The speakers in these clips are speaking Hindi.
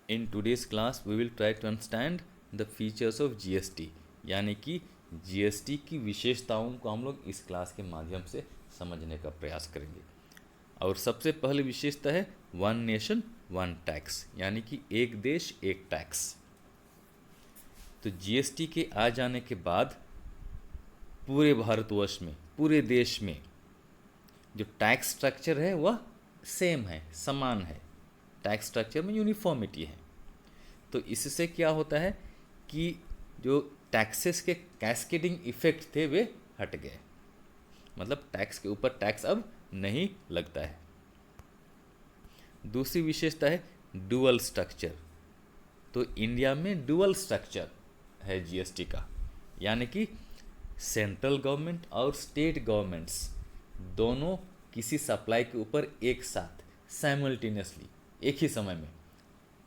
In today's class we will try to understand the features of GST, यानी कि जीएसटी की विशेषताओं को हम लोग इस क्लास के माध्यम से समझने का प्रयास करेंगे। और सबसे पहली विशेषता है वन नेशन वन टैक्स, यानी कि एक देश एक टैक्स। तो जीएसटी के आ जाने के बाद पूरे भारतवर्ष में, पूरे देश में जो टैक्स स्ट्रक्चर है वह सेम है, समान है। टैक्स स्ट्रक्चर में यूनिफॉर्मिटी है। तो इससे क्या होता है कि जो टैक्सेस के कैस्केडिंग इफेक्ट थे वे हट गए, मतलब टैक्स के ऊपर टैक्स अब नहीं लगता है। दूसरी विशेषता है डुअल स्ट्रक्चर। तो इंडिया में डुअल स्ट्रक्चर है जीएसटी का, यानी कि सेंट्रल गवर्नमेंट और स्टेट गवर्नमेंट्स दोनों किसी सप्लाई के ऊपर एक साथ साइमल्टेनियसली एक ही समय में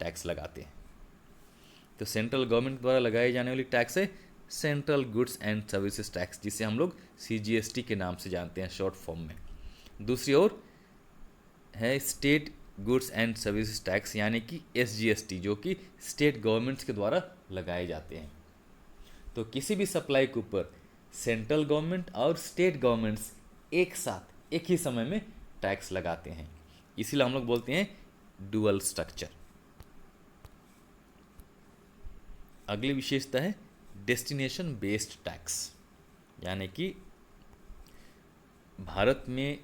टैक्स लगाते हैं। तो सेंट्रल गवर्नमेंट द्वारा लगाई जाने वाली टैक्स है central goods and services tax, जिसे हम लोग सीजीएसटी के नाम से जानते हैं शॉर्ट फॉर्म में। दूसरी ओर है state goods and services tax, यानी कि एसजीएसटी, जो कि स्टेट गवर्नमेंट्स के द्वारा लगाए जाते हैं। तो किसी भी सप्लाई के ऊपर सेंट्रल गवर्नमेंट और स्टेट गवर्नमेंट्स एक साथ एक ही समय में टैक्स लगाते हैं, इसीलिए हम लोग बोलते हैं डुअल स्ट्रक्चर। अगली विशेषता है डेस्टिनेशन बेस्ड टैक्स, यानी कि भारत में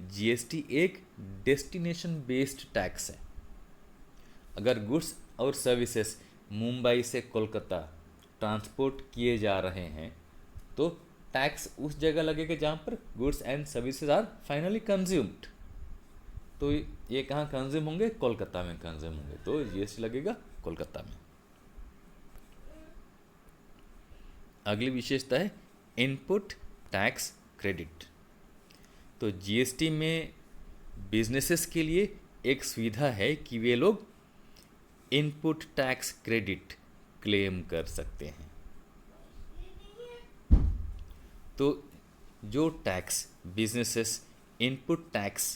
जीएसटी एक डेस्टिनेशन बेस्ड टैक्स है। अगर गुड्स और सर्विसेज मुंबई से कोलकाता ट्रांसपोर्ट किए जा रहे हैं तो टैक्स उस जगह लगेगा जहाँ पर goods and services are finally consumed. तो ये कहाँ कंज्यूम होंगे? कोलकाता में कंज्यूम होंगे, तो जीएसटी लगेगा कोलकाता में। अगली विशेषता है इनपुट टैक्स क्रेडिट। तो जीएसटी में बिजनेसेस के लिए एक सुविधा है कि वे लोग इनपुट टैक्स क्रेडिट क्लेम कर सकते हैं। तो जो टैक्स बिजनेसेस इनपुट टैक्स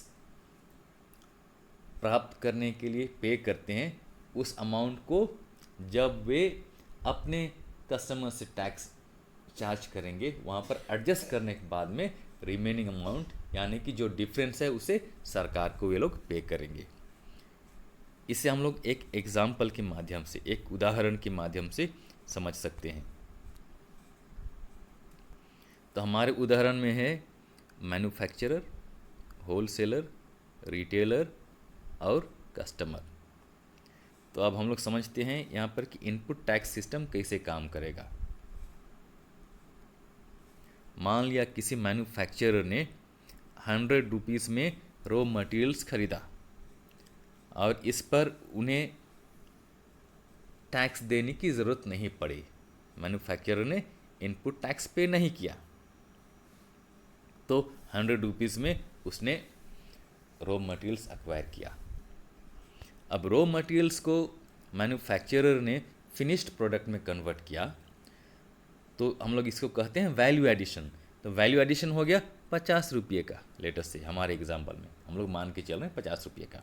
प्राप्त करने के लिए पे करते हैं, उस अमाउंट को जब वे अपने कस्टमर से टैक्स चार्ज करेंगे, वहाँ पर एडजस्ट करने के बाद में रिमेनिंग अमाउंट, यानी कि जो डिफरेंस है, उसे सरकार को वे लोग पे करेंगे। इसे हम लोग एक एग्जाम्पल के माध्यम से, एक उदाहरण के माध्यम से समझ सकते हैं। तो हमारे उदाहरण में है मैन्युफैक्चरर, होलसेलर, रिटेलर और कस्टमर। तो अब हम लोग समझते हैं यहाँ पर कि इनपुट टैक्स सिस्टम कैसे काम करेगा। मान लिया किसी मैन्युफैक्चरर ने 100 रुपीज़ में रॉ मटेरियल्स खरीदा और इस पर उन्हें टैक्स देने की ज़रूरत नहीं पड़ी। मैन्युफैक्चरर ने इनपुट टैक्स पे नहीं किया, तो 100 रुपीज़ में उसने रॉ मटेरियल्स एक्वायर किया। अब रॉ मटेरियल्स को मैन्युफैक्चरर ने फिनिश्ड प्रोडक्ट में कन्वर्ट किया, तो हम लोग इसको कहते हैं वैल्यू एडिशन। तो वैल्यू एडिशन हो गया 50 रुपये का। लेटेस्ट से हमारे एग्जाम्पल में हम लोग मान के चल रहे हैं 50 रुपये का।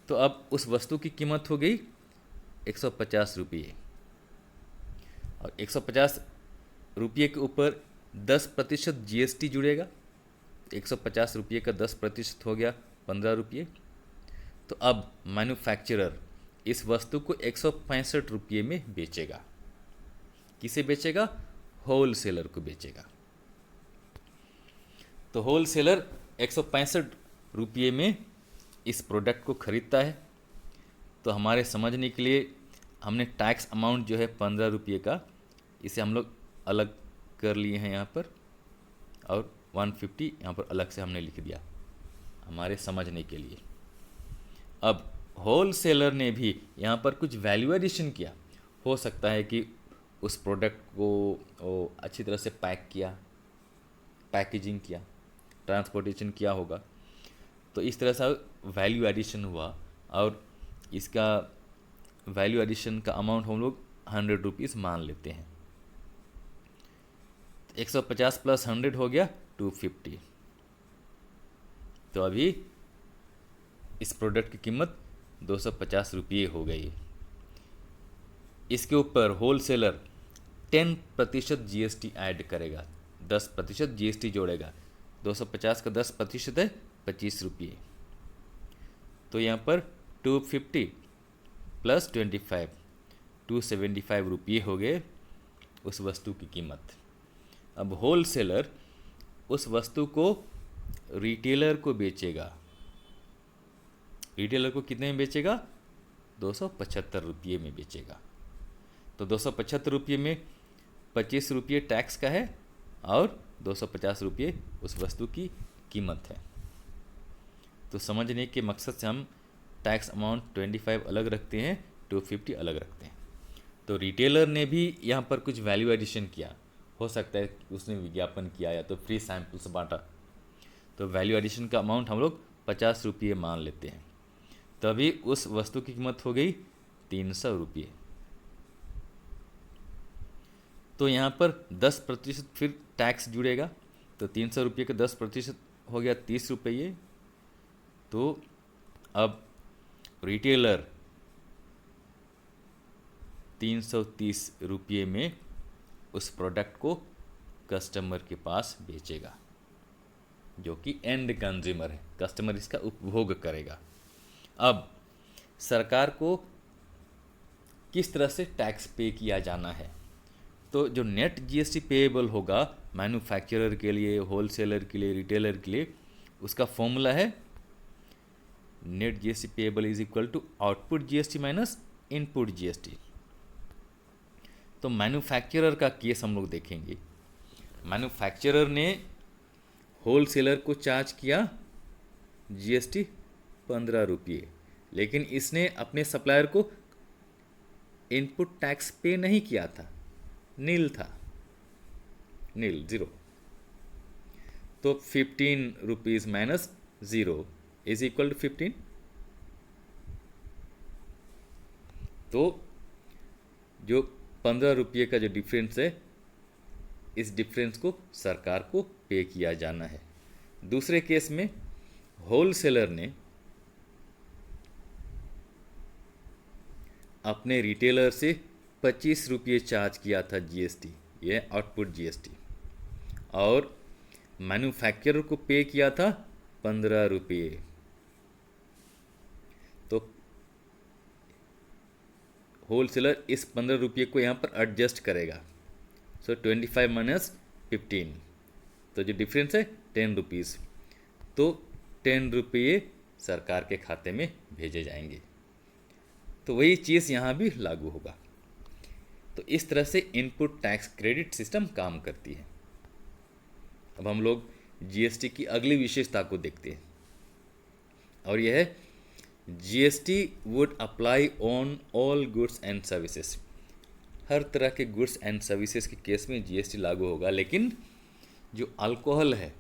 तो अब उस वस्तु की कीमत हो गई 150 रुपये, और 150 रुपये के ऊपर 10% जीएसटी जुड़ेगा। 150 रुपये का 10% हो गया 15 रुपये। तो अब मैन्युफैक्चरर इस वस्तु को 165 रुपये में बेचेगा। किसे बेचेगा? होलसेलर को बेचेगा। तो होलसेलर 165 रुपये में इस प्रोडक्ट को खरीदता है। तो हमारे समझने के लिए हमने टैक्स अमाउंट जो है 15 रुपये का, इसे हम लोग अलग कर लिए हैं यहाँ पर, और 150 यहाँ पर अलग से हमने लिख दिया हमारे समझने के लिए। अब होलसेलर ने भी यहाँ पर कुछ वैल्यू एडिशन किया। हो सकता है कि उस प्रोडक्ट को अच्छी तरह से पैक किया, पैकेजिंग किया, ट्रांसपोर्टेशन किया होगा। तो इस तरह से वैल्यू एडिशन हुआ, और इसका वैल्यू एडिशन का अमाउंट हम लोग 100 रुपीज़ मान लेते हैं। 150 प्लस 100 हो गया 250। तो अभी इस प्रोडक्ट की कीमत ₹250 हो गई। इसके ऊपर होलसेलर 10% GST ऐड करेगा, 10% GST जोड़ेगा। 250 का 10% है ₹25। तो यहाँ पर 250 प्लस 25 ₹275 हो गए उस वस्तु की कीमत। अब होलसेलर उस वस्तु को रिटेलर को बेचेगा। रिटेलर को कितने में बेचेगा? ₹275 में बेचेगा। तो ₹275 में ₹25 टैक्स का है और ₹250 उस वस्तु की कीमत है। तो समझने के मकसद से हम टैक्स अमाउंट 25 अलग रखते हैं, 250 अलग रखते हैं। तो रिटेलर ने भी यहाँ पर कुछ वैल्यू एडिशन किया। हो सकता है उसने विज्ञापन किया या तो फ्री सैंपल्स बांटा। तो वैल्यू एडिशन का अमाउंट हम लोग ₹50 मान लेते हैं। तभी उस वस्तु की कीमत हो गई ₹300। तो यहाँ पर 10% फिर टैक्स जुड़ेगा। तो ₹300 का 10% हो गया ₹30। तो अब रिटेलर ₹330 में उस प्रोडक्ट को कस्टमर के पास बेचेगा, जो कि एंड कंज्यूमर है। कस्टमर इसका उपभोग करेगा। अब सरकार को किस तरह से टैक्स पे किया जाना है? तो जो नेट GST पेएबल होगा मैन्युफैक्चरर के लिए, होलसेलर के लिए, रिटेलर के लिए, उसका फॉर्मूला है net GST payable is equal to output GST minus input GST। तो मैन्युफैक्चरर का केस हम लोग देखेंगे। मैन्युफैक्चरर ने होलसेलर को चार्ज किया GST ₹15, लेकिन इसने अपने सप्लायर को इनपुट टैक्स पे नहीं किया था, नील था, नील, 0। तो ₹15 माइनस 0 इज इक्वल टू 15। तो जो ₹15 का जो डिफरेंस है, इस डिफरेंस को सरकार को पे किया जाना है। दूसरे केस में होलसेलर ने अपने रिटेलर से ₹25 चार्ज किया था GST, ये आउटपुट GST, और मैन्युफैक्चरर को पे किया था ₹15। तो होलसेलर इस ₹15 को यहाँ पर एडजस्ट करेगा। सो 25 माइनस 15, तो जो डिफरेंस है ₹10। तो ₹10 सरकार के खाते में भेजे जाएंगे। तो वही चीज़ यहाँ भी लागू होगा। तो इस तरह से इनपुट टैक्स क्रेडिट सिस्टम काम करती है। अब हम लोग GST की अगली विशेषता को देखते हैं, और यह है GST would apply on all goods and services. हर तरह के गुड्स एंड सर्विसेज के केस में GST लागू होगा, लेकिन जो अल्कोहल है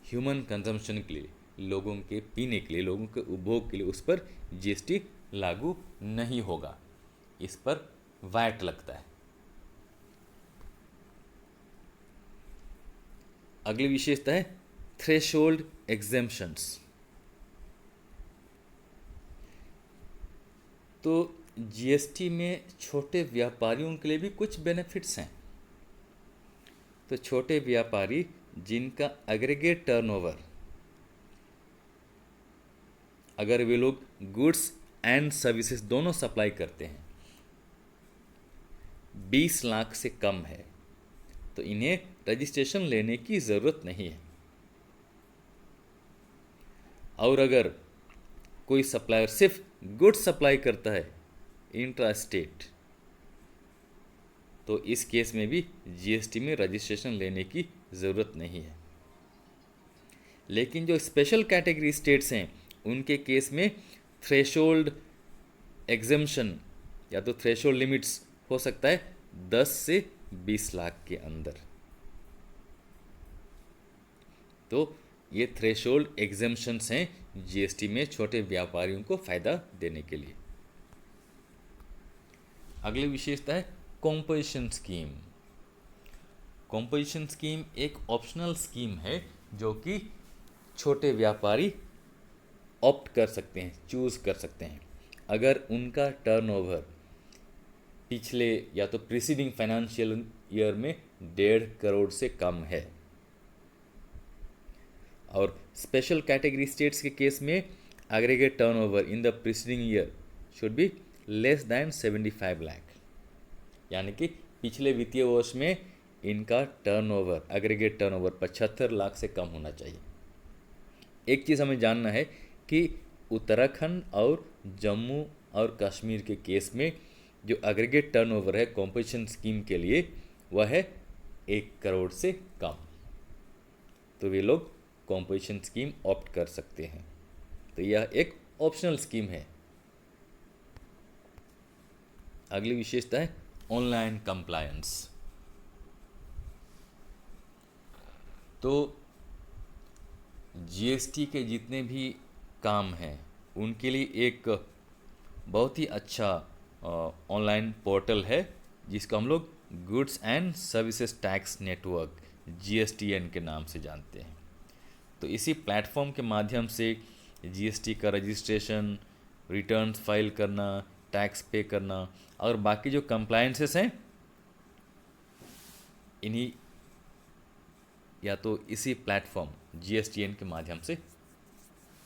ह्यूमन कंजम्पशन के लिए, लोगों के पीने के लिए, लोगों के उपभोग के लिए, उस पर GST लागू नहीं होगा। इस पर वैट लगता है। अगली विशेषता है थ्रेशोल्ड एग्जेम्पशंस। तो GST में छोटे व्यापारियों के लिए भी कुछ बेनिफिट्स हैं। तो छोटे व्यापारी जिनका एग्रीगेट टर्नओवर, अगर वे लोग गुड्स एंड सर्विसेज दोनों सप्लाई करते हैं, 20 लाख से कम है, तो इन्हें रजिस्ट्रेशन लेने की ज़रूरत नहीं है। और अगर कोई सप्लायर सिर्फ गुड्स सप्लाई करता है इंट्रा स्टेट, तो इस केस में भी GST में रजिस्ट्रेशन लेने की ज़रूरत नहीं है। लेकिन जो स्पेशल कैटेगरी स्टेट्स हैं, उनके केस में थ्रेशोल्ड एग्जेम्पशन या तो थ्रेशोल्ड लिमिट्स हो सकता है 10 से 20 लाख के अंदर। तो ये थ्रेशोल्ड एग्जेम्पशंस हैं GST में छोटे व्यापारियों को फ़ायदा देने के लिए। अगली विशेषता है कॉम्पोजिशन स्कीम। कॉम्पोजिशन स्कीम एक ऑप्शनल स्कीम है जो कि छोटे व्यापारी ऑप्ट कर सकते हैं, चूज़ कर सकते हैं। अगर उनका टर्नओवर पिछले या तो प्रीसीडिंग फाइनेंशियल ईयर में 1.5 करोड़ से कम है। और स्पेशल कैटेगरी स्टेट्स के केस में aggregate turnover in the preceding year should be less than 75 lakh, यानी कि पिछले वित्तीय वर्ष में इनका टर्नओवर, एग्रीगेट टर्नओवर 75 लाख से कम होना चाहिए। एक चीज़ हमें जानना है कि उत्तराखंड और जम्मू और कश्मीर के केस में जो एग्रीगेट टर्नओवर है कॉम्पोजिशन स्कीम के लिए वह है 1 करोड़ से कम, तो वे लोग कॉम्पोजिशन स्कीम ऑप्ट कर सकते हैं। तो यह एक ऑप्शनल स्कीम है। अगली विशेषता है ऑनलाइन कंप्लायंस। तो जीएसटी के जितने भी काम हैं उनके लिए एक बहुत ही अच्छा ऑनलाइन पोर्टल है जिसको हम लोग goods and services tax network GSTN के नाम से जानते हैं। तो इसी प्लेटफॉर्म के माध्यम से जीएसटी का रजिस्ट्रेशन, रिटर्न्स फाइल करना, टैक्स पे करना और बाकी जो कंप्लायंसेस हैं इन्हीं या तो इसी प्लेटफॉर्म जीएसटीएन के माध्यम से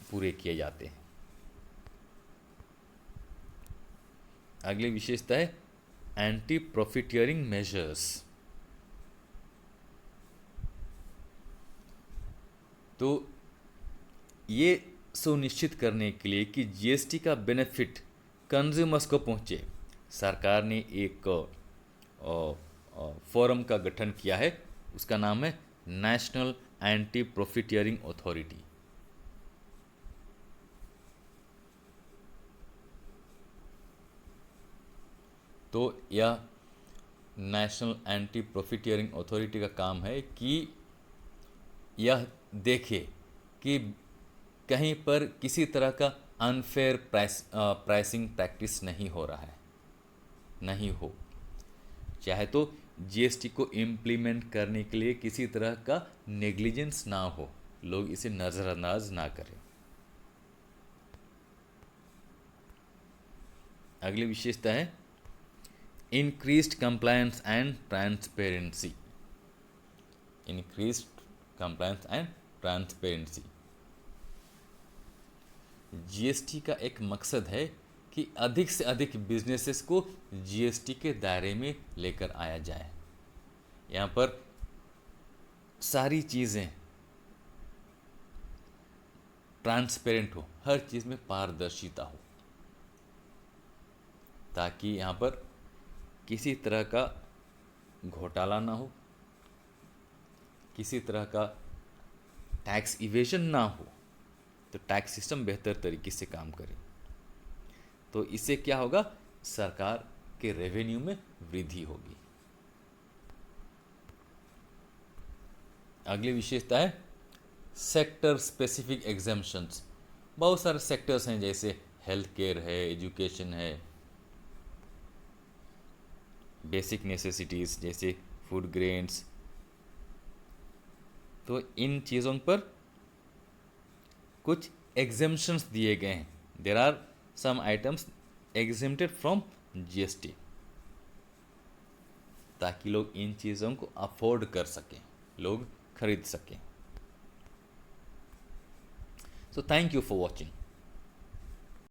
पूरे किए जाते हैं। अगली विशेषता है एंटी प्रॉफिटियरिंग मेजर्स। तो ये सुनिश्चित करने के लिए कि जीएसटी का बेनिफिट कंज्यूमर्स को पहुंचे, सरकार ने एक फोरम का गठन किया है। उसका नाम है नेशनल एंटी प्रॉफिटियरिंग अथॉरिटी। तो यह नेशनल एंटी प्रॉफिटियरिंग अथॉरिटी का काम है कि यह देखे कि कहीं पर किसी तरह का अनफेयर प्राइसिंग प्रैक्टिस नहीं हो रहा है, नहीं हो, चाहे तो जीएसटी को इम्प्लीमेंट करने के लिए किसी तरह का नेग्लिजेंस ना हो, लोग इसे नज़रअंदाज ना करें। अगली विशेषता है increased compliance and transparency. Increased compliance and transparency, GST का एक मकसद है कि अधिक से अधिक बिजनेसेस को जीएसटी के दायरे में लेकर आया जाए। यहाँ पर सारी चीज़ें ट्रांसपेरेंट हो, हर चीज़ में पारदर्शिता हो, ताकि यहाँ पर किसी तरह का घोटाला ना हो, किसी तरह का टैक्स इवेजन ना हो, तो टैक्स सिस्टम बेहतर तरीके से काम करे। तो इससे क्या होगा, सरकार के रेवेन्यू में वृद्धि होगी। अगली विशेषता है सेक्टर स्पेसिफिक एग्जेम्पशंस। बहुत सारे सेक्टर्स हैं, जैसे हेल्थ केयर है, एजुकेशन है, बेसिक नेसेसिटीज़ जैसे फूड ग्रेन्स। तो इन चीज़ों पर कुछ एग्जेम्पशंस दिए गए हैं। There are some items exempted from GST, ताकि लोग इन चीज़ों को अफोर्ड कर सकें, लोग खरीद सकें। So thank you for watching.